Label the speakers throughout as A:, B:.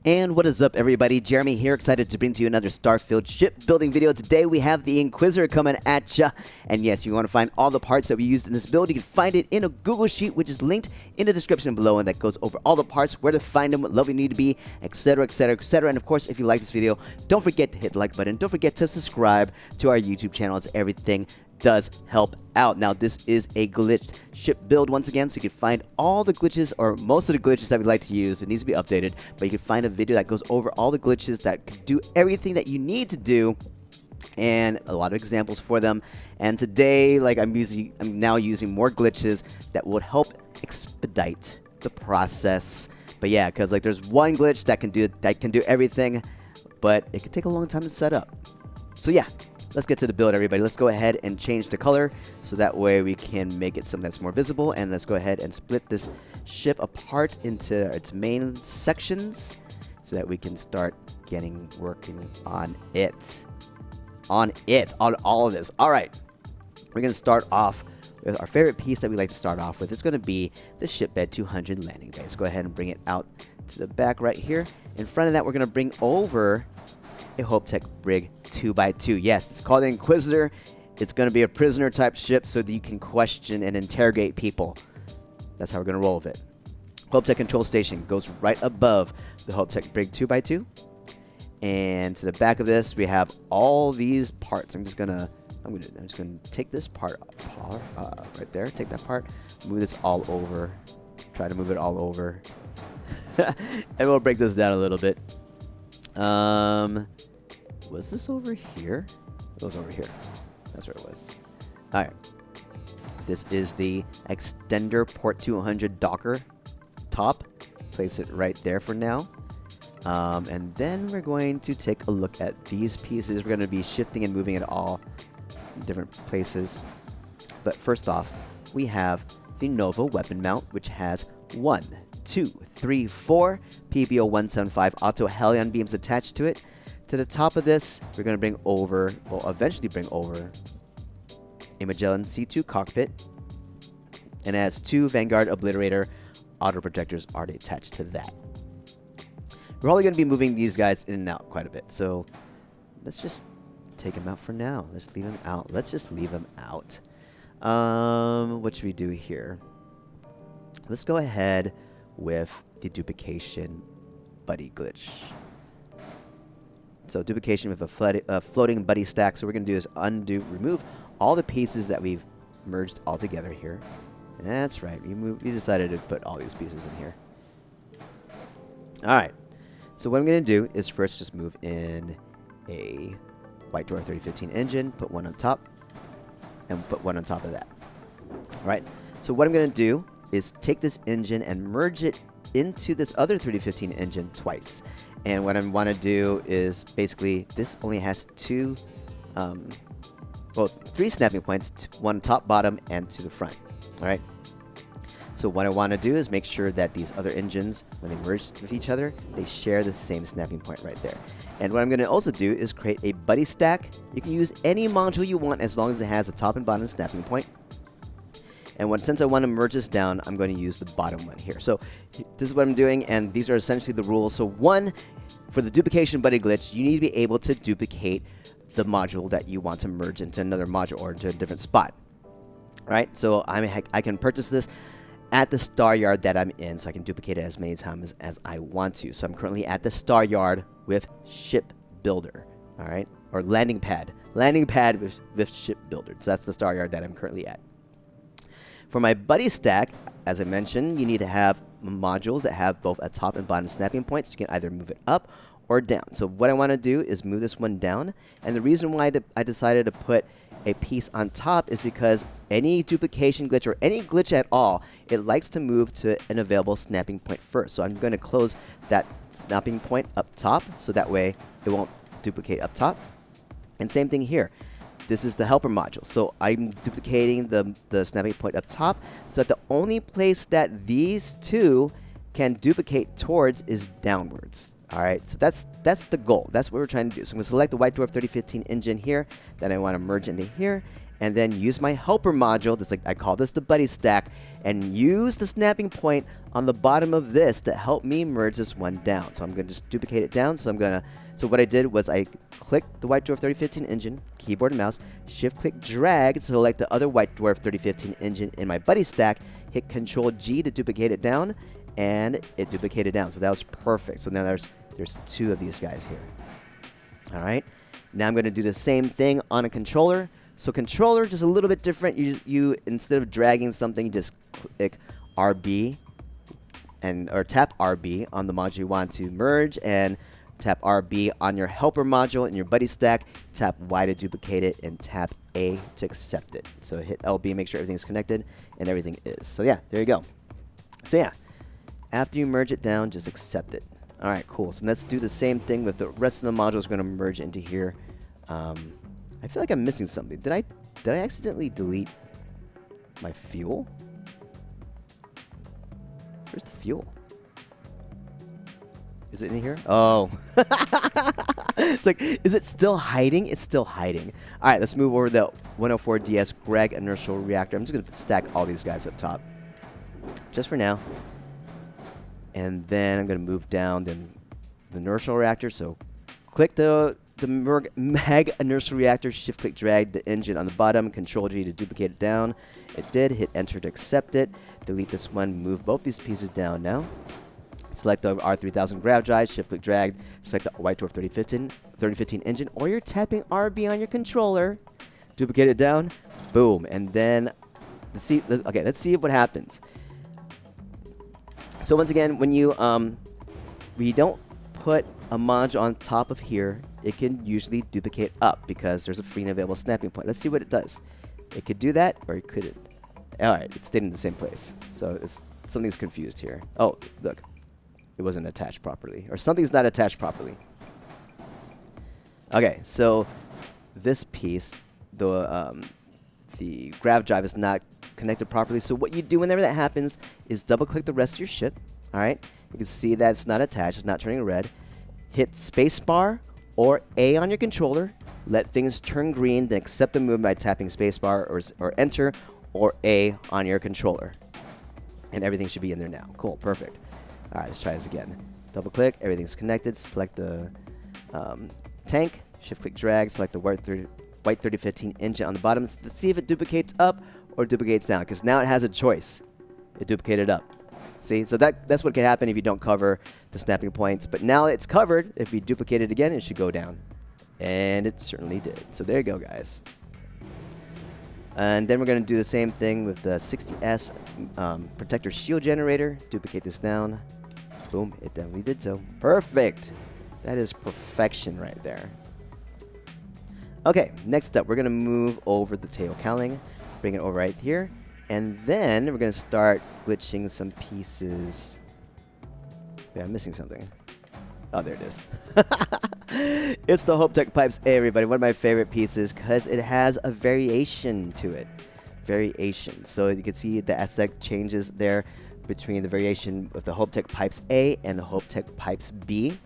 A: And what is up, everybody? Jeremy here, excited to bring to you another Starfield shipbuilding video. Today we have the Inquisitor coming at ya. And yes, you want to find all the parts that we used in this build, you can find it in a Google Sheet, which is linked in the description below, and that goes over all the parts, where to find them, what level you need to be, etc, etc, etc. And of course, if you like this video, don't forget to hit the like button. Don't forget to subscribe to our YouTube channel, as everything does help out. Now, this is a glitched ship build once again, so you can find all the glitches, or most of the glitches that we like to use. It needs to be updated, but you can find a video that goes over all the glitches that could do everything that you need to do, and a lot of examples for them. And today, like I'm now using more glitches that would help expedite the process. But yeah, because like there's one glitch that can do everything, but it could take a long time to set up. So yeah, let's get to the build, everybody. Let's go ahead and change the color so that way we can make it something that's more visible. And let's go ahead and split this ship apart into its main sections so that we can start working on it. On all of this. All right, we're going to start off with our favorite piece that we like to start off with. It's going to be the shipbed 200 landing bay. Let's go ahead and bring it out to the back right here. In front of that, we're going to bring over a HopeTech brig 2x2. Yes, it's called the Inquisitor. It's going to be a prisoner type ship so that you can question and interrogate people. That's how we're going to roll with it. HopeTech control station goes right above the HopeTech brig 2x2. And to the back of this, we have all these parts. I'm just gonna take this part right there. Take that part, move this all over. Try to move it all over, and we'll break this down a little bit. Was this over here? It was over here. That's where it was. All right. This is the extender port 200 docker top. Place it right there for now. And then we're going to take a look at these pieces. We're going to be shifting and moving it all in different places. But first off, we have the Nova weapon mount, which has 1, 2, 3, 4 PBO 175 auto Helion beams attached to it. To the top of this, we're going to eventually bring over a Magellan C2 cockpit, and it has 2 Vanguard Obliterator auto projectors already attached to that. We're probably going to be moving these guys in and out quite a bit, so let's just take them out for now. Let's leave them out. Let's just leave them out. What should we do here? Let's go ahead with the duplication buddy glitch. So duplication with a floating buddy stack. So what we're going to do is remove all the pieces that we've merged all together here. That's right. We decided to put all these pieces in here. All right. So what I'm going to do is first just move in a White Dwarf 3015 engine, put one on top, and put one on top of that. All right. So what I'm going to do is take this engine and merge it into this other 3015 engine twice. And what I want to do is basically, this only has 3 snapping points, one top, bottom, and to the front. All right. So what I want to do is make sure that these other engines, when they merge with each other, they share the same snapping point right there. And what I'm going to also do is create a buddy stack. You can use any module you want as long as it has a top and bottom snapping point. And since I want to merge this down, I'm going to use the bottom one here. So this is what I'm doing, and these are essentially the rules. So 1, for the duplication buddy glitch, you need to be able to duplicate the module that you want to merge into another module or into a different spot. All right, so I can purchase this at the star yard that I'm in, so I can duplicate it as many times as I want to. So I'm currently at the star yard with ship builder, all right, or landing pad with ship builder. So that's the star yard that I'm currently at. For my buddy stack, as I mentioned, you need to have modules that have both a top and bottom snapping points. You can either move it up or down. So what I want to do is move this one down, and the reason why I decided to put a piece on top is because any duplication glitch or any glitch at all, it likes to move to an available snapping point first. So I'm going to close that snapping point up top so that way it won't duplicate up top. And same thing here. This is the helper module. So I'm duplicating the snapping point up top so that the only place that these two can duplicate towards is downwards. All right, so that's the goal. That's what we're trying to do. So I'm going to select the White Dwarf 3015 engine here that I want to merge into here, and then use my helper module. This, like, I call this the buddy stack, and use the snapping point on the bottom of this to help me merge this one down. So I'm going to just duplicate it down. So what I did was I clicked the White Dwarf 3015 engine, keyboard and mouse, shift-click drag to select the other White Dwarf 3015 engine in my buddy stack, hit Control G to duplicate it down, and it duplicated down. So that was perfect. So now there's 2 of these guys here. All right. Now I'm going to do the same thing on a controller. So controller, just a little bit different. You instead of dragging something, you just click RB or tap RB on the module you want to merge, and tap RB on your helper module in your buddy stack. Tap Y to duplicate it, and tap A to accept it. So hit LB, make sure everything's connected, and everything is. So yeah, there you go. So yeah, after you merge it down, just accept it. All right, cool. So let's do the same thing with the rest of the modules. We're going to merge into here. I feel like I'm missing something. Did I accidentally delete my fuel? Where's the fuel? Is it in here? Oh. It's like, is it still hiding? It's still hiding. All right, let's move over to the 104DS Greg inertial reactor. I'm just going to stack all these guys up top, just for now. And then I'm going to move down the inertial reactor. So click the mag inertial reactor, shift-click drag the engine on the bottom, Control G to duplicate it down. It did. Hit Enter to accept it. Delete this one. Move both these pieces down now. Select the R3000 grav drive, shift-click drag, select the White Dwarf 3015 engine, or you're tapping RB on your controller. Duplicate it down. Boom. And then, let's see what happens. So once again, when you don't put a module on top of here, it can usually duplicate up because there's a free and available snapping point. Let's see what it does. It could do that, or it couldn't. All right, it stayed in the same place. So something's confused here. Oh, look. It wasn't attached properly, or something's not attached properly. Okay, so this piece, the grav drive is not connected properly. So what you do whenever that happens is double-click the rest of your ship. All right, you can see that it's not attached, it's not turning red. Hit spacebar or A on your controller. Let things turn green, then accept the move by tapping spacebar or Enter or A on your controller, and everything should be in there now. Cool, perfect. All right, let's try this again. Double click, everything's connected. Select the tank, shift click drag, select the White 3015 engine on the bottom. Let's see if it duplicates up or duplicates down, because now it has a choice. It duplicated up. See, so that's what can happen if you don't cover the snapping points. But now it's covered. If we duplicate it again, it should go down. And it certainly did. So there you go, guys. And then we're going to do the same thing with the 60S protector shield generator. Duplicate this down. Boom, it definitely did so. Perfect. That is perfection right there. Okay, next up, we're going to move over the tail cowling. Bring it over right here. And then we're going to start glitching some pieces. Yeah, I'm missing something. Oh, there it is. It's the HopeTech Pipes A, everybody. One of my favorite pieces because it has a variation to it. Variation. So you can see the aesthetic changes there between the variation of the HopeTech Pipes A and the HopeTech Pipes B.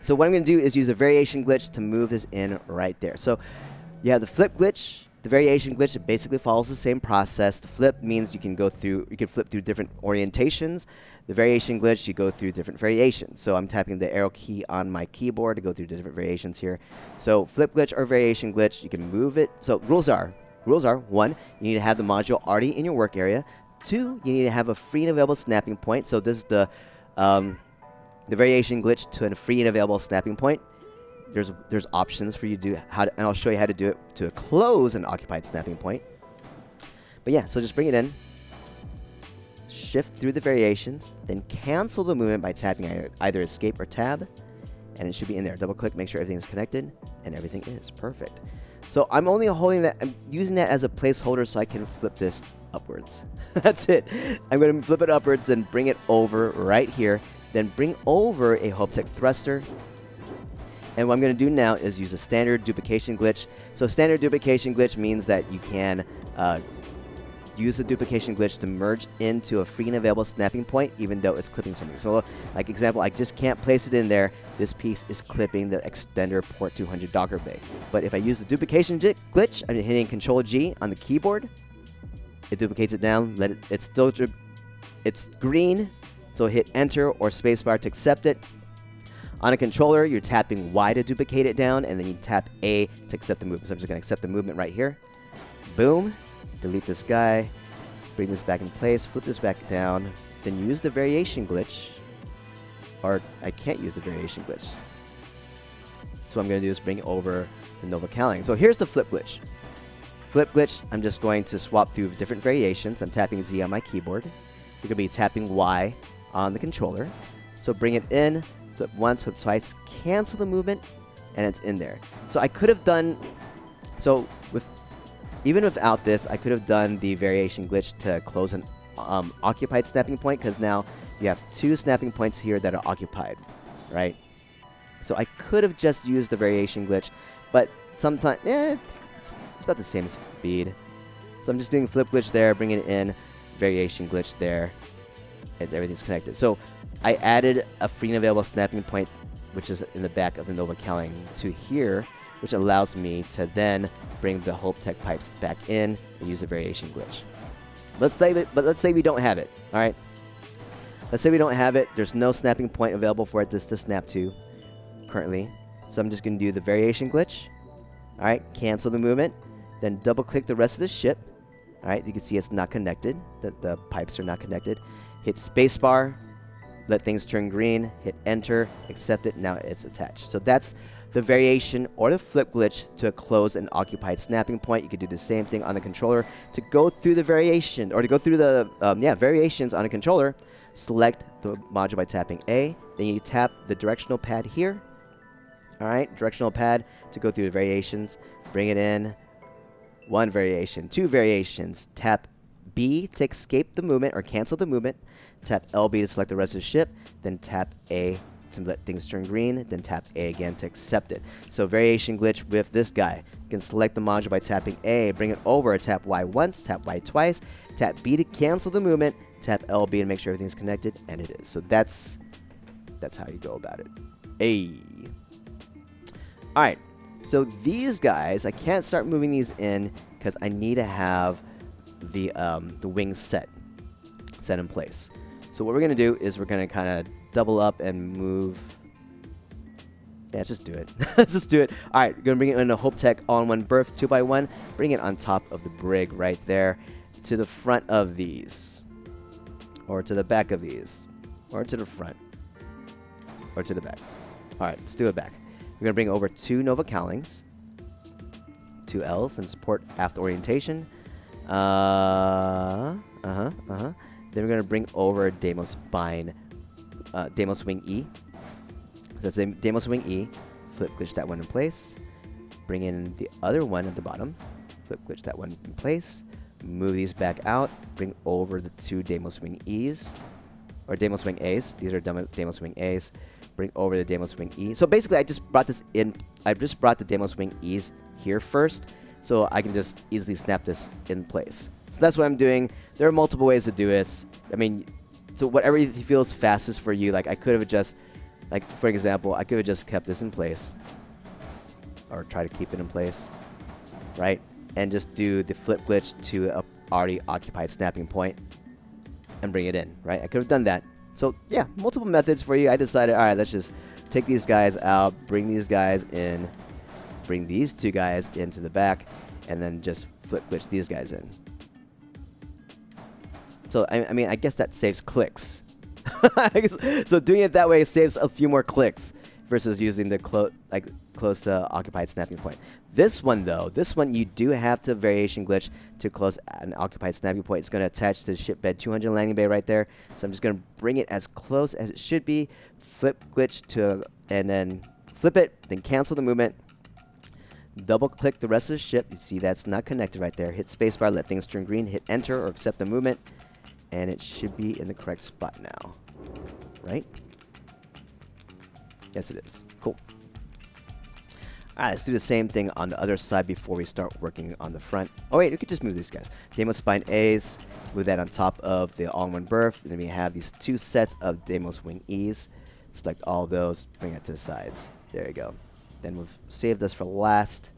A: So what I'm going to do is use a variation glitch to move this in right there. So you have the flip glitch. The variation glitch, it basically follows the same process. The flip means you can flip through different orientations. The variation glitch, you go through different variations. So I'm tapping the arrow key on my keyboard to go through the different variations here. So flip glitch or variation glitch, you can move it. So rules are, 1, you need to have the module already in your work area. 2, you need to have a free and available snapping point. So this is the variation glitch to a free and available snapping point. There's options for you to do and I'll show you how to do it to close an occupied snapping point. But yeah, so just bring it in, shift through the variations, then cancel the movement by tapping either escape or tab, and it should be in there. Double click, make sure everything is connected, and everything is perfect. So I'm only holding that, I'm using that as a placeholder so I can flip this upwards. That's it. I'm going to flip it upwards and bring it over right here, then bring over a HopeTech thruster. And what I'm going to do now is use a standard duplication glitch. So standard duplication glitch means that you can use the duplication glitch to merge into a free and available snapping point, even though it's clipping something. So, like example, I just can't place it in there. This piece is clipping the extender port 200 Docker bay. But if I use the duplication glitch, I'm hitting Control G on the keyboard. It duplicates it down. It's green, so hit Enter or Spacebar to accept it. On a controller, you're tapping Y to duplicate it down, and then you tap A to accept the movement. So I'm just going to accept the movement right here. Boom. Delete this guy. Bring this back in place. Flip this back down. Then use the variation glitch. Or I can't use the variation glitch. So what I'm going to do is bring over the Nova Cowling. So here's the flip glitch. Flip glitch, I'm just going to swap through different variations. I'm tapping Z on my keyboard. You're going to be tapping Y on the controller. So bring it in. Flip once, flip twice, cancel the movement, and it's in there. So I could have done, even without this, I could have done the variation glitch to close an occupied snapping point, because now you have 2 snapping points here that are occupied, right? So I could have just used the variation glitch, but sometimes, it's about the same speed. So I'm just doing flip glitch there, bringing it in, variation glitch there, and everything's connected. So I added a free and available snapping point, which is in the back of the Nova Cowling, to here, which allows me to then bring the Hope Tech pipes back in and use the variation glitch. Let's say we don't have it. All right. Let's say we don't have it. There's no snapping point available for it to snap to currently. So I'm just going to do the variation glitch. All right. Cancel the movement. Then double click the rest of the ship. All right. You can see it's not connected. That the pipes are not connected. Hit spacebar. Let things turn green, hit enter, accept it, now it's attached. So that's the variation or the flip glitch to close an occupied snapping point. You could do the same thing on the controller. To go through the variation, or to go through the variations on a controller, select the module by tapping A, then you tap the directional pad here. All right, directional pad to go through the variations, bring it in, 1 variation, 2 variations, tap B to escape the movement or cancel the movement, tap LB to select the rest of the ship, then tap A to let things turn green, then tap A again to accept it. So variation glitch with this guy. You can select the module by tapping A, bring it over, tap Y once, tap Y twice, tap B to cancel the movement, tap LB to make sure everything's connected, and it is. So that's how you go about it. Alright, so these guys, I can't start moving these in because I need to have the wings set in place. So what we're going to do is we're going to kind of double up and move. Yeah, let's just do it. Let's just do it. All right, we're going to bring it in a Hope Tech all-in-one berth 2x1. Bring it on top of the brig right there to the front of these. Or to the back of these. Or to the front. Or to the back. All right, let's do it back. We're going to bring over 2 Nova Cowlings. 2 L's and support aft orientation. Then we're going to bring over Deimos Wing E. So that's a Deimos Wing E. Flip glitch that one in place. Bring in the other one at the bottom. Flip glitch that one in place. Move these back out. Bring over the 2 Deimos Wing E's. Or Deimos Wing A's. These are Deimos Wing A's. Bring over the Deimos Wing E. So basically, I just brought this in. I just brought the Deimos Wing E's here first, so I can just easily snap this in place. So that's what I'm doing. There are multiple ways to do this. I mean, so whatever feels fastest for you. Like I could have just, like for example, I could have just kept this in place, or try to keep it in place, right? And just do the flip glitch to a already occupied snapping point and bring it in, right? I could have done that. So yeah, multiple methods for you. I decided, all right, let's just take these guys out, bring these guys in, bring these 2 guys into the back, and then just flip glitch these guys in. So, I mean, I guess that saves clicks. So doing it that way saves a few more clicks versus using the close to occupied snapping point. This one, though, you do have to variation glitch to close an occupied snapping point. It's going to attach to the ship bed 200 landing bay right there. So I'm just going to bring it as close as it should be. Flip glitch and then flip it, then cancel the movement. Double click the rest of the ship. You see that's not connected right there. Hit spacebar, let things turn green, hit enter or accept the movement. And it should be in the correct spot now. Right? Yes, it is. Cool. Alright, let's do the same thing on the other side before we start working on the front. Oh wait, we could just move these guys. Deimos Spine A's, move that on top of the all-in-one berth. And then we have these 2 sets of Deimos Wing E's. Select all those, bring it to the sides. There you go. Then we'll save this for last.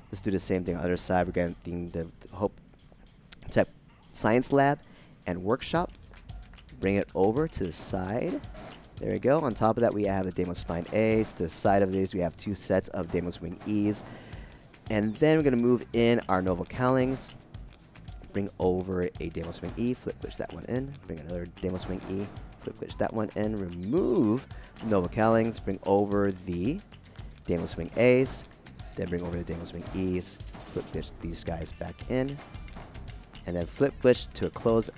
A: Let's do the same thing on the other side. We're getting the Hope Tech Science Lab and Workshop. Bring it over to the side. There we go. On top of that, we have a Deimos Spine A's. To the side of these, we have 2 sets of Deimos Wing E's. And then we're going to move in our Nova Cowlings. Bring over a Deimos Wing E. Flip glitch that one in. Bring another Deimos Wing E. Flip glitch that one in. Remove Nova Cowlings. Bring over the Deimos Wing A's. Then bring over the Deimos Wing E's. Flip glitch these guys back in. And then flip glitch to a close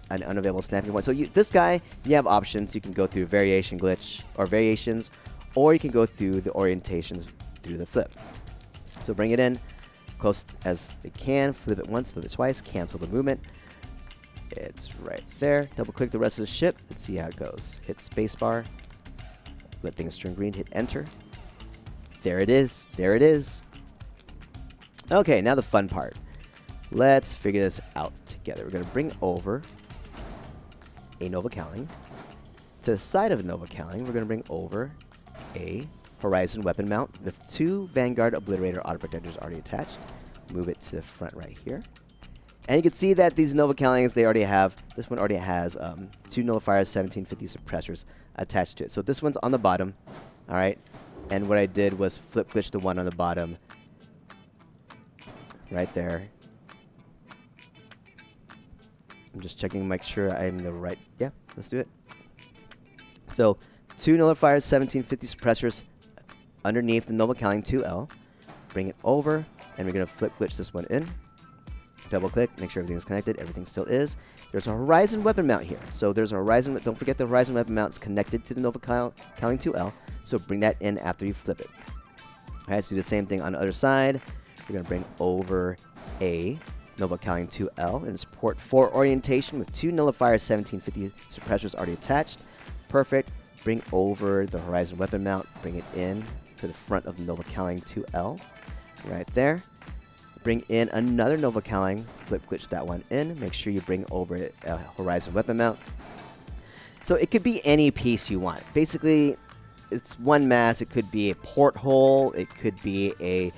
A: an unavailable snapping point. So this guy, you have options. You can go through variation glitch or variations, or you can go through the orientations through the flip. So bring it in close as it can. Flip it once, flip it twice, cancel the movement. It's right there. Double click the rest of the ship. Let's see how it goes. Hit spacebar. Let things turn green. Hit enter. There it is. There it is. Okay, now the fun part. Let's figure this out together. We're going to bring over a Nova Cowling. To the side of a Nova Cowling, we're going to bring over a Horizon weapon mount with 2 Vanguard Obliterator auto protectors already attached. Move it to the front right here. And you can see that these Nova Cowlings, they already have, this one already has 2 Nullifiers 1750 suppressors attached to it. So this one's on the bottom, all right? And what I did was flip glitch the one on the bottom right there. I'm just checking, make sure I'm the right. Yeah, let's do it. So 2 Nullifiers 1750 suppressors underneath the Nova Cowling 2L. Bring it over, and we're going to flip glitch this one in. Double click, make sure everything's connected. Everything still is. There's a Horizon weapon mount here. So there's a Horizon, don't forget the Horizon weapon mount is connected to the Nova Cowling 2L. So bring that in after you flip it. All right, let's do the same thing on the other side. We're going to bring over a Nova Cowling 2L and support 4 orientation with 2 Nullifier 1750 suppressors already attached. Perfect. Bring over the Horizon weapon mount. Bring it in to the front of the Nova Cowling 2L. Right there. Bring in another Nova Cowling. Flip glitch that one in. Make sure you bring over a Horizon weapon mount. So it could be any piece you want. Basically, it's one mass. It could be a porthole. It could be a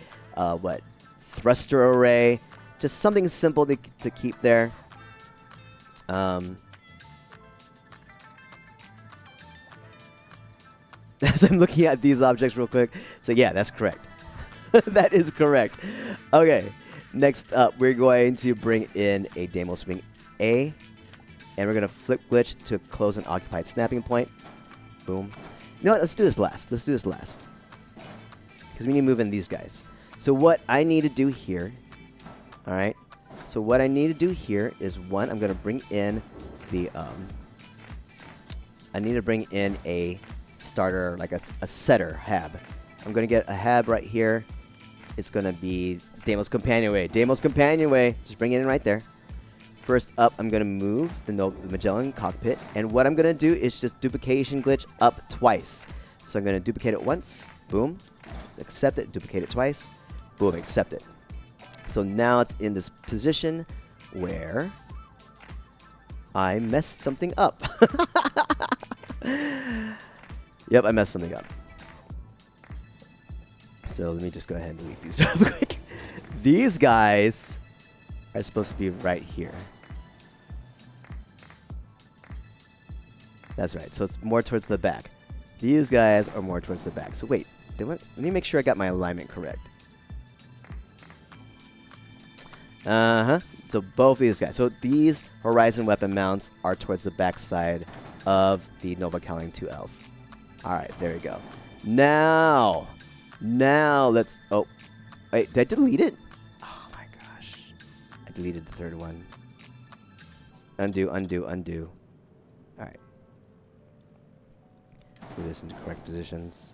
A: thruster array. Just something simple to keep there. As I'm looking at these objects real quick. So yeah, that's correct. That is correct. Okay, next up, we're going to bring in a Deimos Wing A. And we're going to flip glitch to close an occupied snapping point. Boom. You know what? Let's do this last. Let's do this last. Because we need to move in these guys. So what I need to do here... Alright, so what I need to do here is, one, I'm going to bring in the, I need to bring in a starter, like a setter hab. I'm going to get a hab right here. It's going to be Deimos Companionway. Deimos Companionway. Just bring it in right there. First up, I'm going to move the Magellan cockpit. And what I'm going to do is just duplication glitch up twice. So I'm going to duplicate it once. Boom. Just accept it. Duplicate it twice. Boom. Accept it. So now it's in this position where I messed something up. Yep, I messed something up. So let me just go ahead and delete these real quick. These guys are supposed to be right here. That's right. So it's more towards the back. These guys are more towards the back. So wait, let me make sure I got my alignment correct. So both of these guys. So these Horizon weapon mounts are towards the back side of the Nova Cowling 2Ls. Alright, there we go. Now let's... Oh, wait, did I delete it? Oh my gosh. I deleted the third one. Undo, undo, undo. Alright. Put this into correct positions.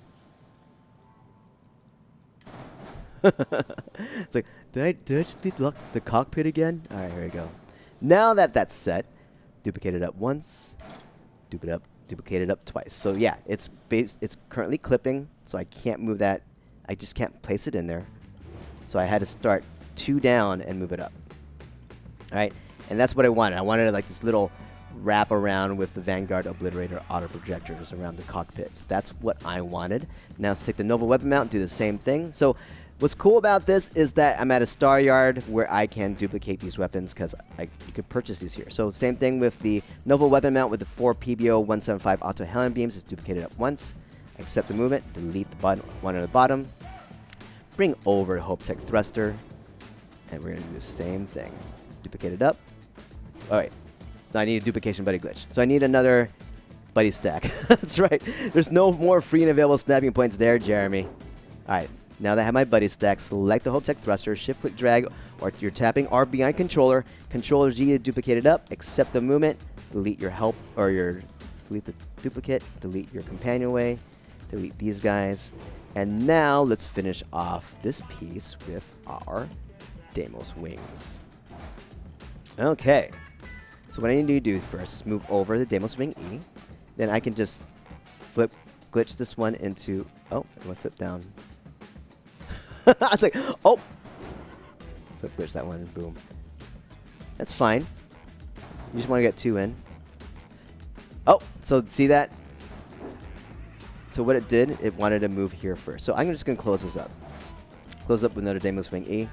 A: It's like, did I just delete the cockpit again? Alright, here we go. Now that that's set, duplicate it up once, duplicate it up twice. So yeah, it's currently clipping, so I can't move that I just can't place it in there. So I had to start 2 down and move it up. All right, and that's what I wanted. I wanted like this little wrap around with the Vanguard Obliterator auto projectors around the cockpits. That's what I wanted. Now let's take the Nova weapon mount and do the same thing. So what's cool about this is that I'm at a star yard where I can duplicate these weapons because you could purchase these here. So same thing with the Nova weapon mount with the 4 PBO 175 auto Helen beams. It's duplicated up once. Accept the movement. Delete the one at the bottom. Bring over HopeTech thruster, and we're gonna do the same thing. Duplicate it up. All right. Now I need a duplication buddy glitch. So I need another buddy stack. That's right. There's no more free and available snapping points there, Jeremy. All right. Now that I have my buddy stack, select the HopeTech thruster, shift click drag, or you're tapping R behind controller. Controller G to duplicate it up. Accept the movement. Delete your help or delete the duplicate. Delete your companionway. Delete these guys. And now let's finish off this piece with our Deimos wings. Okay. So what I need to do first is move over the Deimos Wing E. Then I can just flip glitch this one into... Oh, I want to flip down. I was like, oh! Flip glitch that one, boom. That's fine. You just want to get 2 in. Oh, so see that? So what it did, it wanted to move here first. So I'm just going to close this up. Close up with another Deimos Wing E.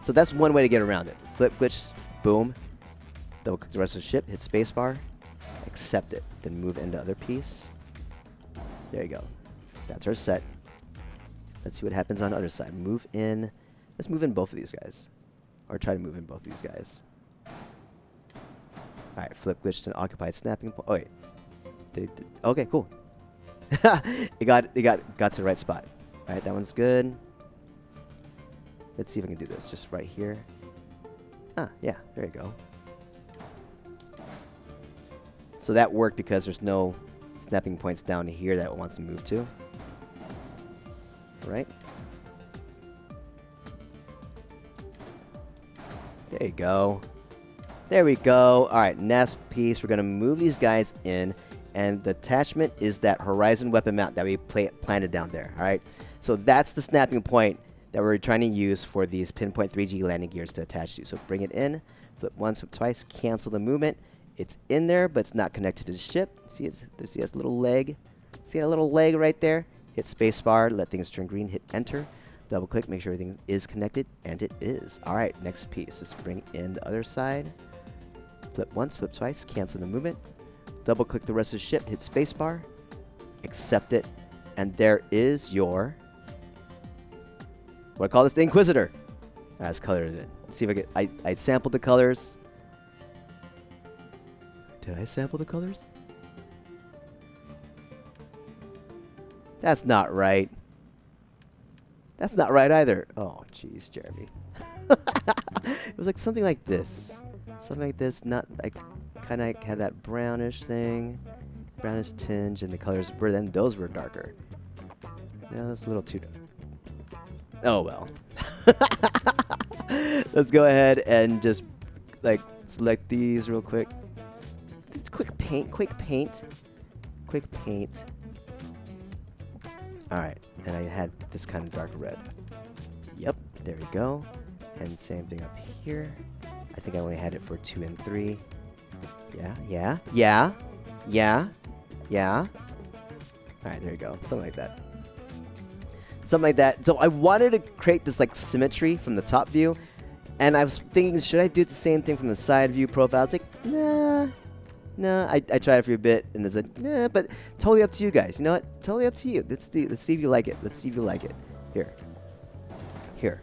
A: So that's one way to get around it. Flip glitch. Boom. Double click the rest of the ship. Hit spacebar. Accept it. Then move into other piece. There you go. That's our set. Let's see what happens on the other side. Move in. Let's move in both of these guys. Or try to move in both these guys. Alright, flip glitch to an occupied snapping point. Oh, wait. Okay, cool. it got to the right spot. Alright, that one's good. Let's see if I can do this. Just right here. Ah, yeah, there you go. So that worked because there's no snapping points down here that it wants to move to. All right. There you go. There we go. All right, next piece, we're going to move these guys in, and the attachment is that Horizon weapon mount that we planted down there. All right, so that's the snapping point that we're trying to use for these Pinpoint 3G landing gears to attach to. So bring it in, flip once, flip twice, cancel the movement. It's in there, but it's not connected to the ship. See, it has a little leg. See that little leg right there? Hit spacebar, let things turn green, hit enter. Double click, make sure everything is connected, and it is. All right, next piece. Let's bring in the other side. Flip once, flip twice, cancel the movement. Double click the rest of the ship, hit spacebar, accept it, and there is your... What I call this, the Inquisitor. Let's color it in. Let's see if I get... I sampled the colors. Did I sample the colors? That's not right. That's not right either. Oh, jeez, Jeremy. It was like something like this. Something like this. Not like... Kind of had that brownish thing. Brownish tinge, and the colors were... Then those were darker. Yeah, that's a little too dark. Oh, well. Let's go ahead and just, like, select these real quick. Just quick paint. Alright, and I had this kind of dark red. Yep, there we go. And same thing up here. I think I only had it for 2 and 3. Yeah. Alright, there you go. Something like that. So I wanted to create this like symmetry from the top view, and I was thinking, should I do the same thing from the side view profile? I was like, nah. I tried it for a bit, and it's like, nah, but totally up to you guys. You know what? Totally up to you. Let's see if you like it. Let's see if you like it. Here.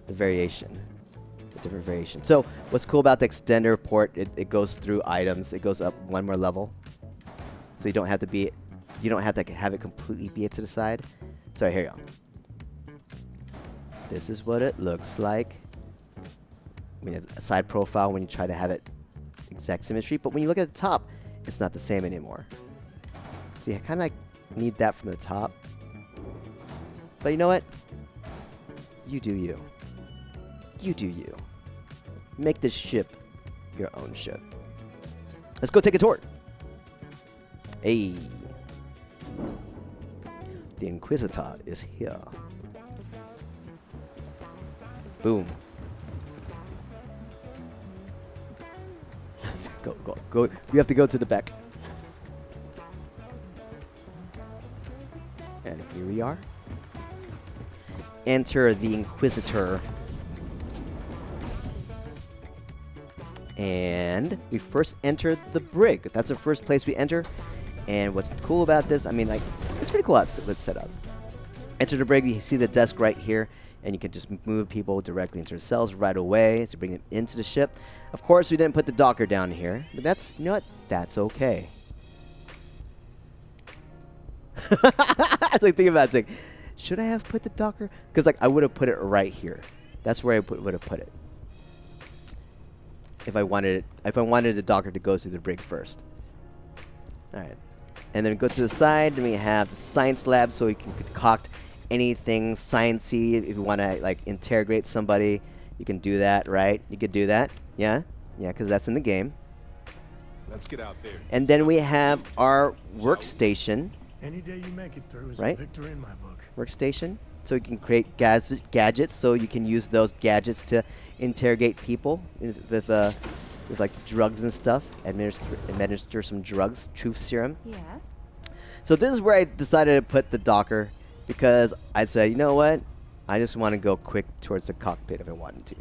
A: The variation. The different variation. So what's cool about the extender port, it goes through items. It goes up one more level. So you don't have to have it completely be to the side. So here you go. This is what it looks like. When it's a side profile when you try to have it exact symmetry, but when you look at the top, it's not the same anymore. So you kind of like need that from the top. But you know what? You do you. You do you. Make this ship your own ship. Let's go take a tour. Hey. The Inquisitor is here. Boom. Let's go. We have to go to the back. And here we are. Enter the Inquisitor. And we first enter the brig. That's the first place we enter. And what's cool about this, I mean, like, it's pretty cool how it's set up. Enter the brig, you see the desk right here, and you can just move people directly into their cells right away to bring them into the ship. Of course, we didn't put the docker down here, but that's, you know what, that's okay. I was like thinking about it, it's like, should I have put the docker? Because like I would have put it right here. That's where I would have put it. If I wanted the docker to go through the brig first. All right. And then go to the side, then we have the science lab, so we can concoct anything sciencey. If you want to like interrogate somebody, you can do that, right? You could do that, yeah, because that's in the game.
B: Let's get out there.
A: And then we have our workstation.
C: Any day you make it through is
A: Right?
C: a victory in my book.
A: Workstation, so you can create gadgets, so you can use those gadgets to interrogate people with like drugs and stuff. Administer some drugs, truth serum.
D: Yeah.
A: So this is where I decided to put the docker, because I said, you know what, I just want to go quick towards the cockpit if I wanted to.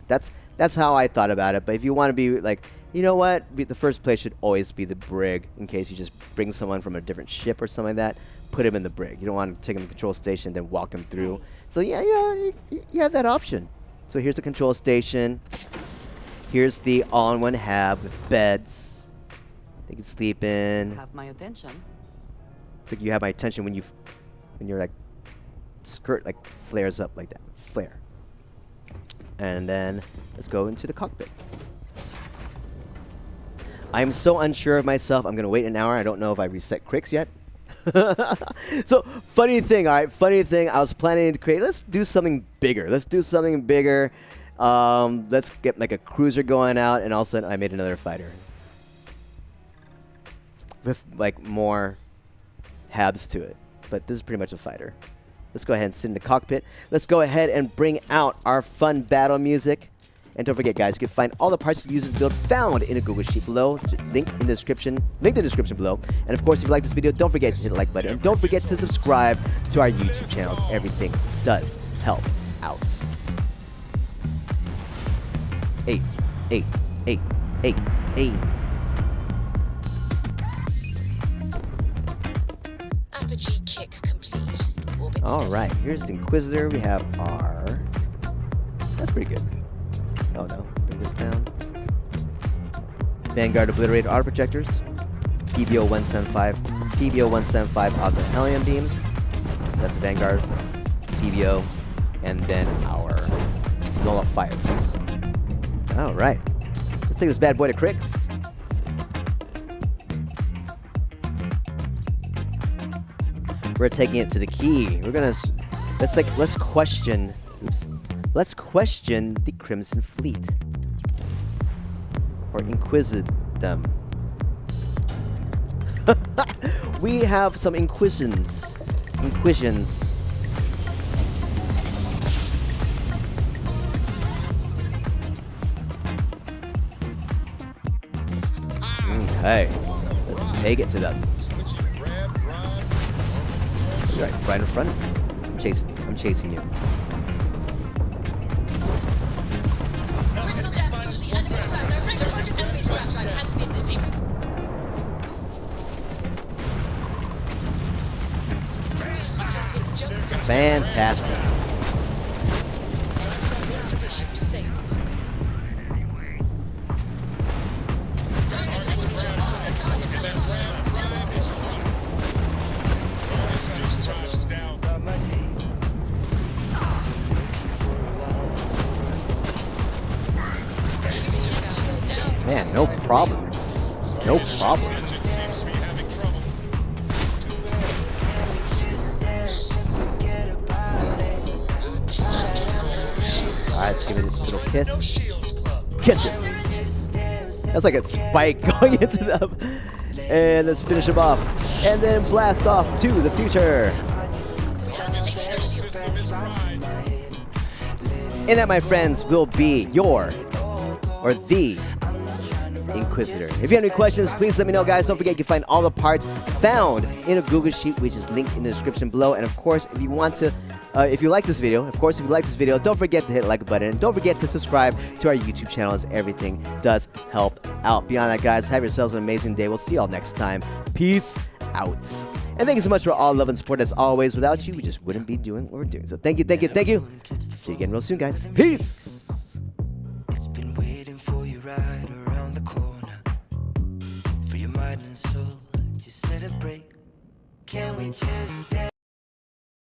A: That's how I thought about it. But if you want to be like, you know what, the first place should always be the brig, in case you just bring someone from a different ship or something like that. Put him in the brig. You don't want to take him to the control station, then walk him through.
D: Right.
A: So yeah, you have that option. So here's the control station. Here's the all-in-one hab with beds. They can sleep in.
E: Have my attention.
A: It's like you have my attention when you're like skirt like flares up like that. Flare. And then let's go into the cockpit. I'm so unsure of myself. I'm gonna wait an hour. I don't know if I reset Crix yet. So funny thing, all right. Funny thing. I was planning to create. Let's do something bigger. Let's get like a cruiser going out, and all of a sudden I made another fighter with like more habs to it. But this is pretty much a fighter. Let's go ahead and sit in the cockpit. Let's go ahead and bring out our fun battle music. And don't forget, guys, you can find all the parts to use this build found in a Google Sheet below. Link in the description below. And of course, if you like this video, don't forget to hit the like button. And don't forget to subscribe to our YouTube channels. Everything does help out. Hey.
F: Apogee kick complete. Orbit
A: All
F: steady.
A: right, here's the Inquisitor. We have our... That's pretty good. Oh no, bring this down. Vanguard obliterated auto projectors. PBO 175 auto helium beams. That's the Vanguard. PBO. And then our Lola fires. All right. Let's take this bad boy to Crix. We're taking it to the key. We're gonna let's question. Oops. Let's question the Crimson Fleet, or inquisit them. We have some inquisitions. Okay, let's take it to them. Right in front of me. I'm chasing you. Fantastic. Man, no problem. No problem. Alright, let's give it a little kiss. Kiss it! That's like a spike going into them. And let's finish him off. And then blast off to the future. And that, my friends, will be your, or the, Inquisitor. If you have any questions, please let me know, guys. Don't forget, you can find all the parts found in a Google Sheet, which is linked in the description below. And of course, if you want to, if you like this video, don't forget to hit the like button. And don't forget to subscribe to our YouTube channel, as everything does help out. Beyond that, guys, have yourselves an amazing day. We'll see you all next time. Peace out. And thank you so much for all love and support, as always. Without you, we just wouldn't be doing what we're doing. So thank you, thank you, thank you. See you again real soon, guys. Peace.
D: It's been waiting for you right around the corner. For your mind and soul, just let it break. Can we just stay?